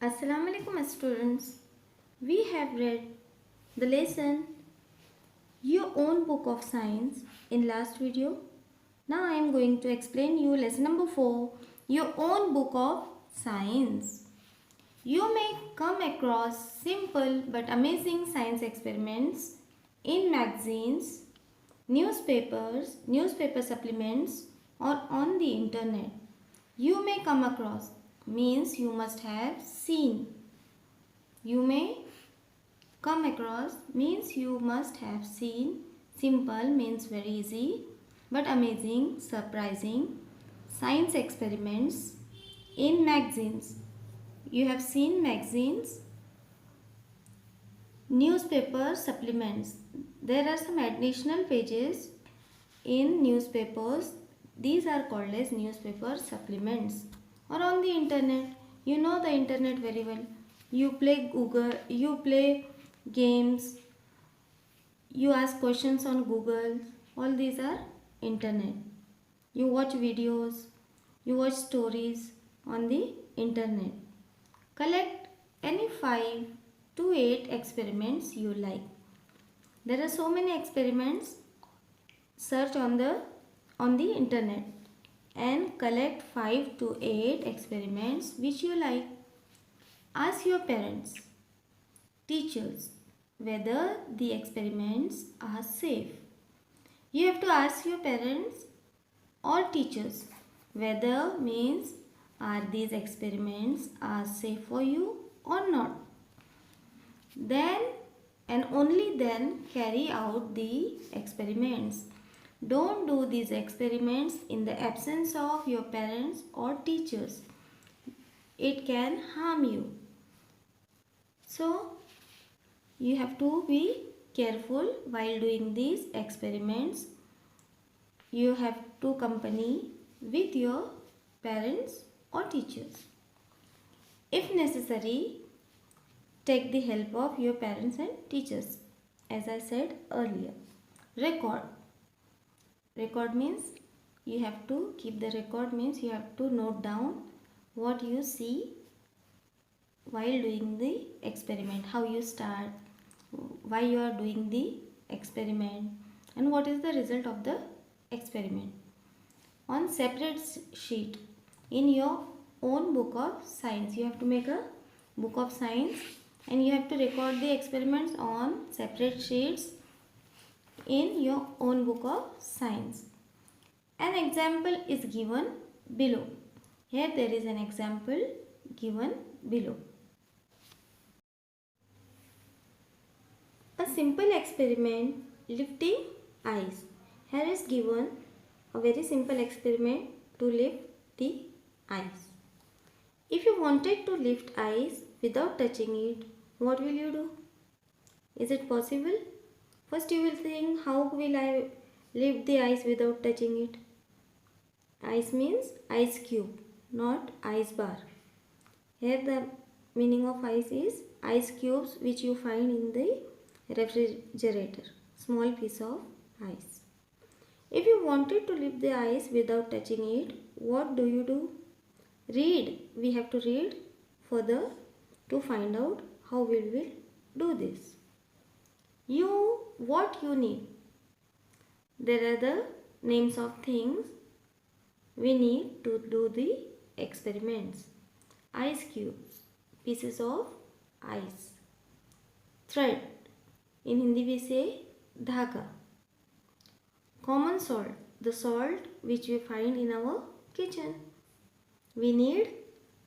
Assalamu alaikum students. We have read the lesson Your Own Book of Science in last video. Now I am going to explain you lesson number 4, Your Own Book of Science. You may come across simple but amazing science experiments in magazines, newspapers, newspaper supplements or on the internet. You may come across means you must have seen. You may come across means you must have seen. Simple means very easy, but amazing, surprising. Science experiments in magazines. You have seen magazines, newspaper supplements. There are some additional pages in newspapers. These are called as newspaper supplements. Or on the internet. You know the internet very well. You play Google, you play games, you ask questions on Google. All these are internet. You watch videos, you watch stories on the internet. Collect any 5 to 8 experiments you like. There are so many experiments. Search on the internet and collect 5 to 8 experiments which you like. Ask your parents, teachers whether the experiments are safe. You have to ask your parents or teachers whether means are these experiments are safe for you or not. Then and only then carry out the experiments. Don't do these experiments in the absence of your parents or teachers. It can harm you. So, you have to be careful while doing these experiments. You have to accompany with your parents or teachers. If necessary, take the help of your parents and teachers. As I said earlier, record. Record means you have to keep the record, means you have to note down what you see while doing the experiment, how you start, why you are doing the experiment and what is the result of the experiment. On separate sheet in your own book of science, you have to make a book of science and you have to record the experiments on separate sheets in your own book of science. An example is given below. Here there is an example given below. A simple experiment lifting ice. Here is given a very simple experiment to lift the ice. If you wanted to lift ice without touching it, what will you do? Is it possible? First you will think, how will I lift the ice without touching it? Ice means ice cube, not ice bar. Here the meaning of ice is ice cubes which you find in the refrigerator, small piece of ice. If you wanted to lift the ice without touching it, what do? Read. We have to read further to find out how we will do this. What you need. There are the names of things we need to do the experiments. Ice cubes, pieces of ice. Thread. In Hindi we say dhaga. Common salt, the salt which we find in our kitchen. We need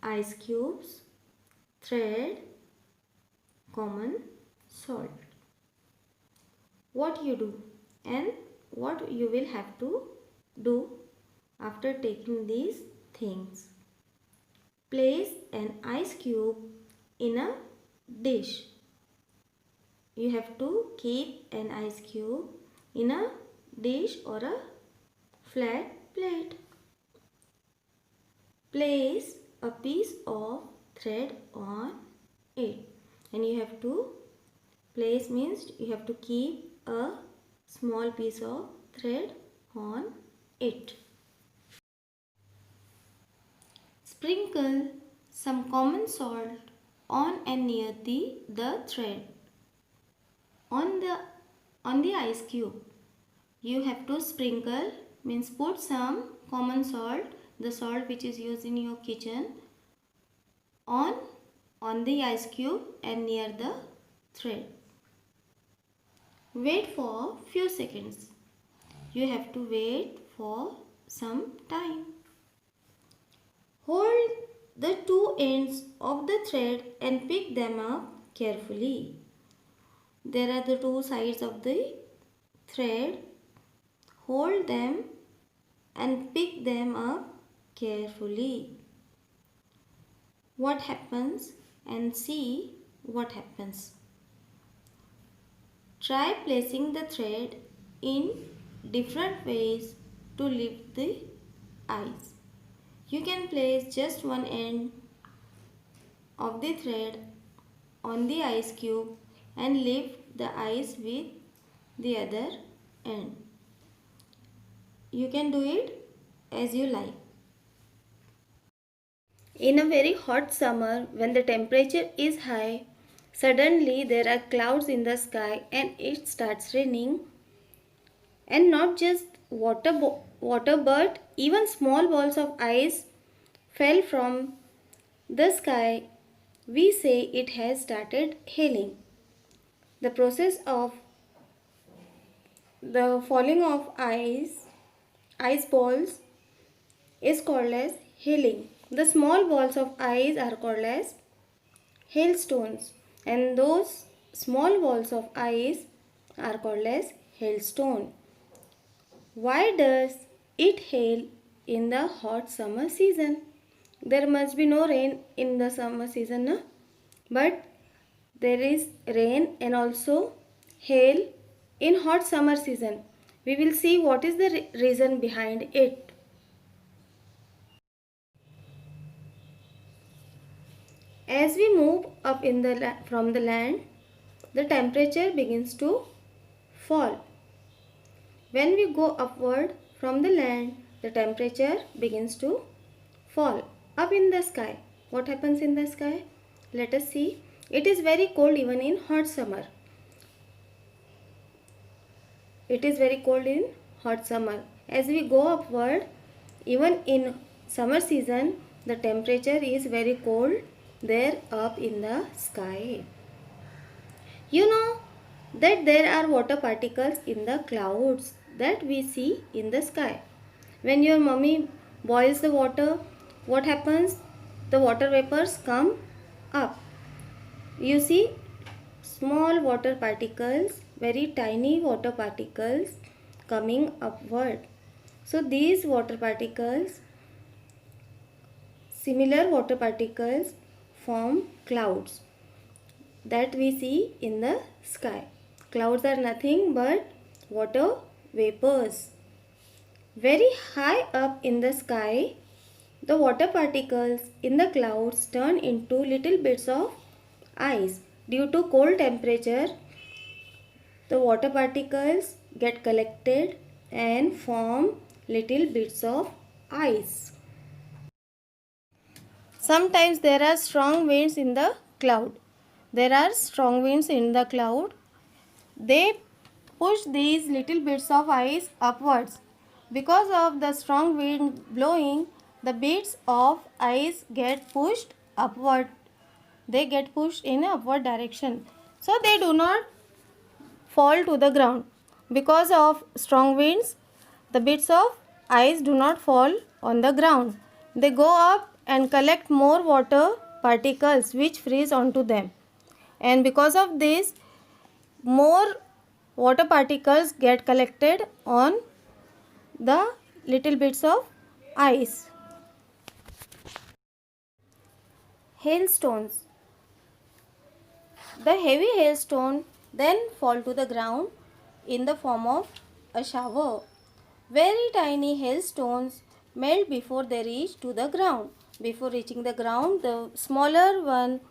ice cubes, thread, common salt. What you do and what you will have to do after taking these things. Place an ice cube in a dish. You have to keep an ice cube in a dish or a flat plate. Place a piece of thread on it, and you have to place means you have to keep a small piece of thread on it. Sprinkle some common salt on and near the thread. On the ice cube, you have to sprinkle, means put some common salt, the salt which is used in your kitchen, on the ice cube and near the thread. Wait for few seconds. You have to wait for some time. Hold the two ends of the thread and pick them up carefully. There are the two sides of the thread. Hold them and pick them up carefully. What happens, and see what happens. Try placing the thread in different ways to lift the ice. You can place just one end of the thread on the ice cube and lift the ice with the other end. You can do it as you like. In a very hot summer, when the temperature is high, suddenly there are clouds in the sky and it starts raining. And not just water but even small balls of ice fell from the sky. We say it has started hailing. The process of the falling of ice balls is called as hailing. The small balls of ice are called as hailstones, and those small balls of ice are called as hailstone. Why does it hail in the hot summer season? There must be no rain in the summer season, no? But there is rain and also hail in hot summer season. We will see what is the reason behind it. As we move up from the land, the temperature begins to fall. When we go upward from the land, the temperature begins to fall. Up in the sky, what happens in the sky? Let us see. It is very cold even in hot summer. It is very cold in hot summer. As we go upward, even in summer season, the temperature is very cold there up in the sky. You know that there are water particles in the clouds that we see in the sky. When your mummy boils the water, what happens? The water vapors come up. You see small water particles, very tiny water particles coming upward. So these water particles, similar water particles, form clouds that we see in the sky. Clouds are nothing but water vapors. Very high up in the sky, the water particles in the clouds turn into little bits of ice. Due to cold temperature, the water particles get collected and form little bits of ice. Sometimes there are strong winds in the cloud. There are strong winds in the cloud. They push these little bits of ice upwards. Because of the strong wind blowing, the bits of ice get pushed upward. They get pushed in an upward direction. So they do not fall to the ground. Because of strong winds, the bits of ice do not fall on the ground. They go up and collect more water particles which freeze onto them. And because of this, more water particles get collected on the little bits of ice. Hailstones. The heavy hailstone then fall to the ground in the form of a shower. Very tiny hailstones melt before they reach to the ground. Before reaching the ground, the smaller one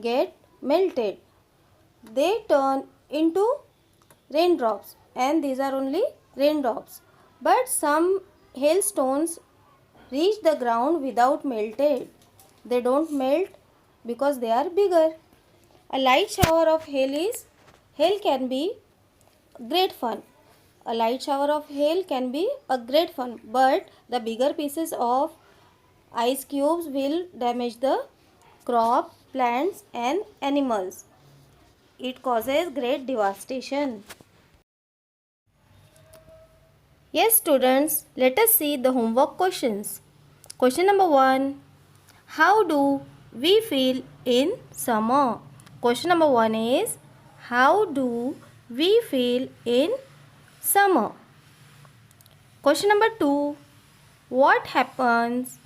get melted. They turn into raindrops, and these are only raindrops. But some hailstones reach the ground without melted. They don't melt because they are bigger. A light shower of hail can be great fun. A light shower of hail can be a great fun, but the bigger pieces of ice cubes will damage the crop, plants and animals. It causes great devastation. Yes, students, let us see the homework questions. Question number 1. How do we feel in summer? Question number 1 is, how do we feel in summer? Question number 2. What happens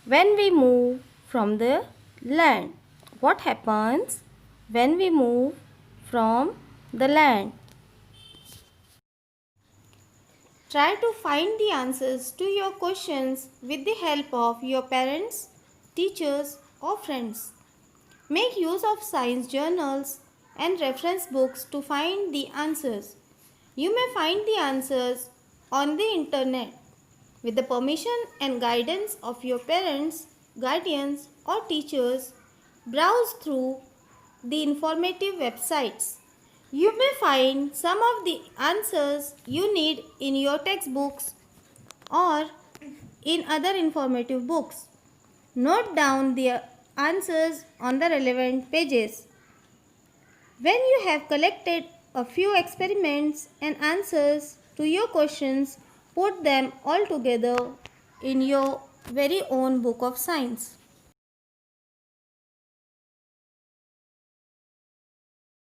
when we move from the land? What happens when we move from the land? Try to find the answers to your questions with the help of your parents, teachers or friends. Make use of science journals and reference books to find the answers. You may find the answers on the internet. With the permission and guidance of your parents, guardians or teachers, browse through the informative websites. You may find some of the answers you need in your textbooks or in other informative books. Note down the answers on the relevant pages. When you have collected a few experiments and answers to your questions, put them all together in your very own book of science.